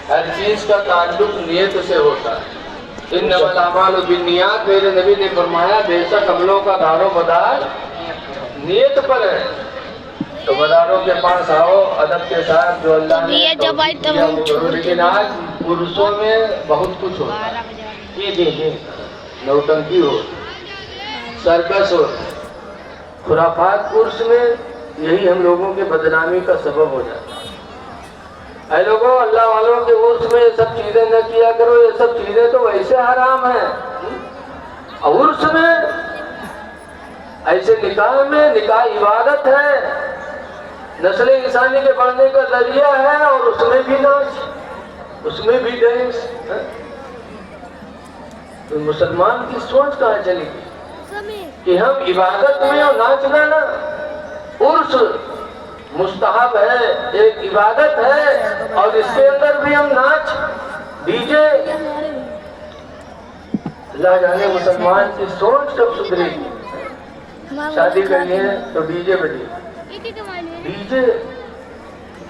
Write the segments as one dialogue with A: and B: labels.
A: ہر چیز کا تعلق نیت سے ہوتا ہے۔ انما الاعمال بالنیات، میرے نبی نے فرمایا بے شک عملوں کا دار و مدار نیت پر ہے۔ تو مداروں کے پاس آؤ ادب کے ساتھ، جو اللہ نے توفیق دیا وہ کرو۔ لیکن آج عرسوں میں بہت کچھ ہوتا ہے، جی نوٹنکی ہو، سرکس ہو، خرافات عرس میں، یہی ہم لوگوں کے بدنامی کا سبب ہو جاتا ہے۔ اے لوگوں، اللہ والوں کے عرس میں یہ سب چیزیں نہ کیا کرو، یہ سب چیزیں تو ویسے حرام ہیں۔ عرس میں ایسے نکاح میں، نکاح عبادت ہے، نسل انسانی کے بڑھنے کا ذریعہ ہے، اور اس میں بھی ناچ، اس میں بھی ڈینس۔ تو مسلمان کی سوچ کہاں چلی گئی کہ ہم عبادت میں اور ناچ گانا؟ عرس مستحب ہے، ایک عبادت ہے، اور اس کے اندر بھی ہم ناچ، ڈی جے۔ اللہ جانے مسلمان کی سوچ کب سدھرے گی؟ شادی کرنی ہے تو ڈی جے بجے، ڈی جے۔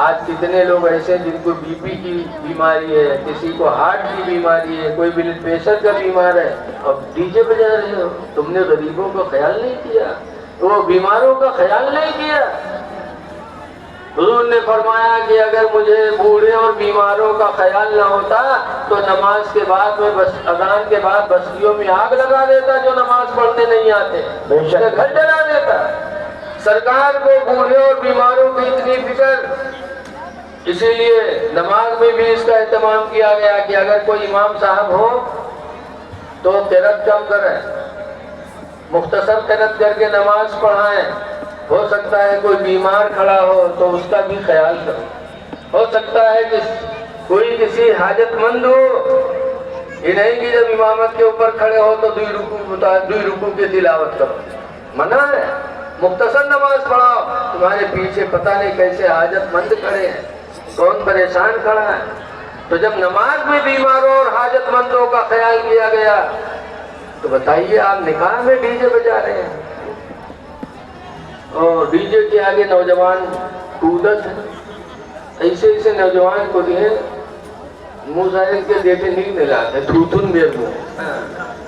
A: آج کتنے لوگ ایسے جن کو بی پی کی بیماری ہے، کسی کو ہارٹ کی بیماری ہے، کوئی بلڈ پریشر کا بیمار ہے، اب ڈی جے بجا رہے ہو۔ تم نے غریبوں کا خیال نہیں کیا، وہ بیماروں کا خیال نہیں کیا۔ حضور نے فرمایا کہ اگر مجھے بوڑھے اور بیماروں کا خیال نہ ہوتا تو نماز کے بعد میں اذان کے بعد بستیوں میں آگ لگا دیتا جو نماز پڑھنے نہیں آتے، گھر جلا دیتا۔ سرکار کو بوڑھے اور بیماروں کی اتنی فکر، اسی لیے نماز میں بھی اس کا اہتمام کیا گیا کہ اگر کوئی امام صاحب ہو تو قرات کم کریں، مختصر قرات کر کے نماز پڑھائیں۔ ہو سکتا ہے کوئی بیمار کھڑا ہو تو اس کا بھی خیال کرو، ہو سکتا ہے کہ کوئی کسی حاجت مند ہو، یہ نہیں کہ جب امامت کے اوپر کھڑے ہو تو دوئی رکوع کی تلاوت کرو، منع ہے۔ مختصر نماز پڑھاؤ، تمہارے پیچھے پتہ نہیں کیسے حاجت مند کھڑے ہیں، کون پریشان کھڑا ہے۔ تو جب نماز میں بیماروں اور حاجت مندوں کا خیال کیا گیا تو بتائیے آپ نکاح میں ڈی جے بجا رہے ہیں، اور ڈی جے کے آگے نوجوان کودت ہے۔ ایسے ایسے نوجوان کو دیے منہ ظاہر کے دیتے نہیں ملاتے، تھوتن بیر منہ،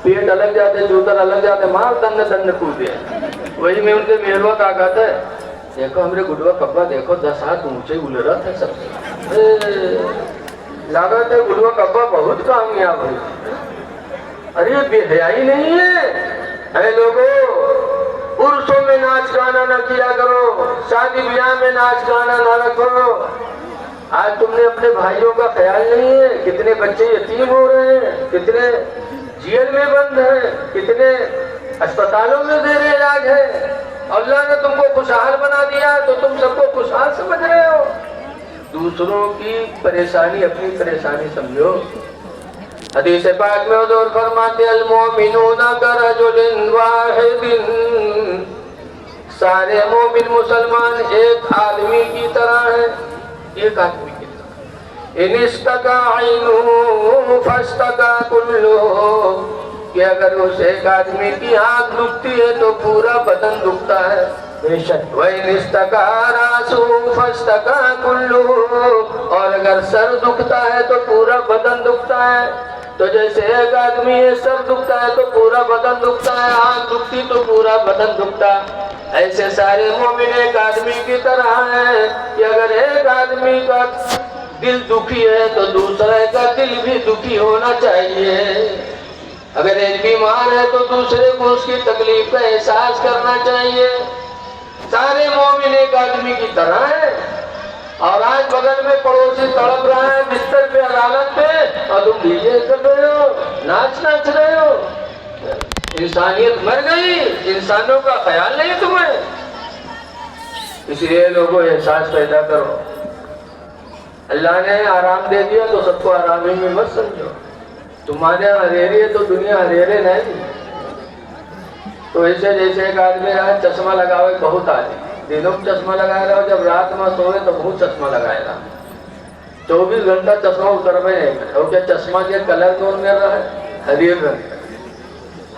A: پیٹ الگ جاتے، جوتر الگ جاتے، مار دن کودے۔ وہی میں ان کے میروا طاقت ہے، دیکھو ہمارے گڈوا کبا دیکھو 10 ہاتھ اونچے گلرت ہے، سب سے لاگت ہے گڈوا کبا بہت کامیاب ہے۔ ارے بے حیائی نہیں ہے؟ اے لوگوں، عرسوں میں ناچ گانا نہ کیا کرو، شادی بیاہ میں ناچ گانا نہ رکھو۔ آج تم نے اپنے بھائیوں کا خیال نہیں ہے، کتنے بچے یتیم ہو رہے ہیں، کتنے جیل میں بند ہیں، کتنے اسپتالوں میں زیر علاج ہے۔ اللہ نے تم کو خوشحال بنا دیا تو تم سب کو خوشحال سمجھ رہے ہو۔ دوسروں کی پریشانی اپنی پریشانی سمجھو۔ حدیث پاک میں حضور فرماتے المومنون کرجل واحد، سارے مومن مسلمان ایک آدمی کی طرح ہیں، ایک آدمی کی طرح۔ ان استقا عینہ فاستقا کلہ، کہ اگر اس ایک آدمی کی آنکھ دکھتی ہے تو پورا بدن دکھتا ہے۔ وَإِنِ اسْتَقَا رَأْسُهُ فَاسْتَقَا كُلُّهُ، اور اگر سر دکھتا ہے تو پورا بدن دکھتا ہے۔ تو جیسے ایک آدمی ہے سر دکھتا ہے تو پورا بدن دکھتا ہے، آنکھ دکھتی تو پورا بدن دکھتا، ایسے سارے مومن ایک آدمی کی طرح ہیں کہ اگر ایک آدمی کا دل دکھی ہے تو دوسرے کا دل بھی دکھی ہونا چاہیے۔ اگر ایک بیمار ہے تو دوسرے کو اس کی تکلیف کا احساس کرنا چاہیے۔ سارے مومن ایک آدمی کی طرح ہیں۔ اور آج بغل میں پڑوسی تڑپ رہا ہے بستر پہ عدالت پہ، اور تم ڈی جے کر رہے ہو، ناچ رہے ہو۔ انسانیت مر گئی، انسانوں کا خیال نہیں تمہیں۔ اس لیے لوگوں احساس پیدا کرو، اللہ نے آرام دے دیا تو سب کو آرامی میں مت سمجھو۔ تمہارے ہریرے ہے تو دنیا ہریرے نہیں۔ تو ایسے جیسے ایک آدمی رہا چشمہ لگاوے بہت آدمی، دنوں میں چشمہ لگائے رہا، جب رات میں سوئے تو بہت چشمہ لگائے رہا، 24 گھنٹہ چشمہ اتر میں نہیں، اور کیا چشمہ کے کلر کون کر رہا ہے؟ ہریر رنگ۔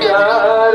A: 4